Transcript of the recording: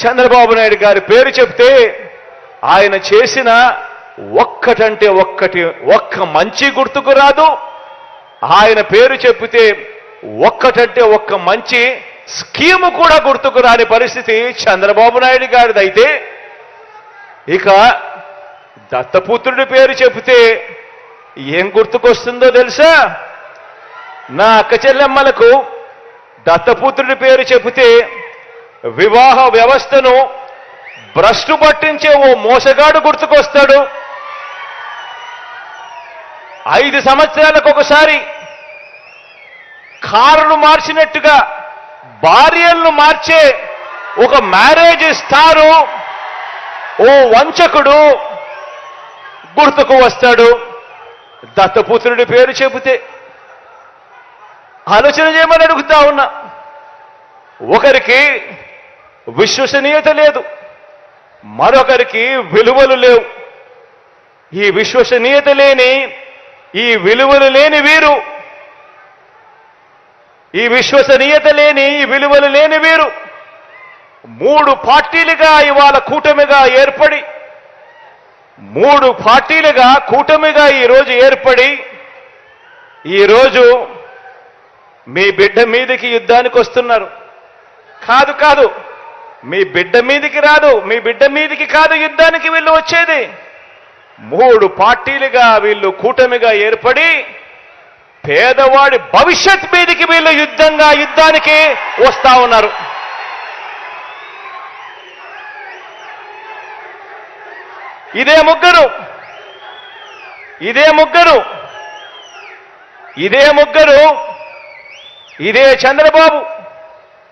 చంద్రబాబు నాయుడు గారి పేరు చెప్తే ఆయన చేసిన ఒక్కటంటే ఒక్క మంచి గుర్తుకు రాదు. ఆయన పేరు చెప్తే ఒక్కటంటే ఒక్క మంచి స్కీము కూడా గుర్తుకు రాని పరిస్థితి చంద్రబాబు నాయుడు గారిదైతే, ఇక దత్తపుత్రుడి పేరు చెబితే ఏం గుర్తుకొస్తుందో తెలుసా? నా అక్క చెల్లెమ్మలకు దత్తపుత్రుడి పేరు చెబితే వివాహ వ్యవస్థను భ్రష్టు పట్టించే ఓ మోసగాడు గుర్తుకొస్తాడు. 5 సంవత్సరాలకు ఒకసారి కారును మార్చినట్టుగా భార్యలను మార్చే ఒక మ్యారేజ్ స్టారు ఓ వంచకుడు గుర్తుకు వస్తాడు దత్తపుత్రుడి పేరు చెబితే. ఆలోచన చేయమని అడుగుతా ఉన్నా. ఒకరికి విశ్వసనీయత లేదు, మరొకరికి విలువలు లేవు. ఈ విశ్వసనీయత లేని, ఈ విలువలు లేని వీరు, ఈ విశ్వసనీయత లేని, ఈ విలువలు లేని వీరు 3 పార్టీలుగా ఇవాళ కూటమిగా ఏర్పడి, 3 పార్టీలుగా కూటమిగా ఈరోజు ఏర్పడి, ఈరోజు మీ బిడ్డ మీదకి యుద్ధానికి వస్తున్నారు. కాదు, మీ బిడ్డ మీదకి రాదు, మీ బిడ్డ మీదకి కాదు యుద్ధానికి వీళ్ళు వచ్చేది. 3 పార్టీలుగా వీళ్ళు కూటమిగా ఏర్పడి పేదవాడి భవిష్యత్ మీదకి వీళ్ళు యుద్ధానికి వస్తా ఉన్నారు. ఇదే ముగ్గురు, ఇదే చంద్రబాబు,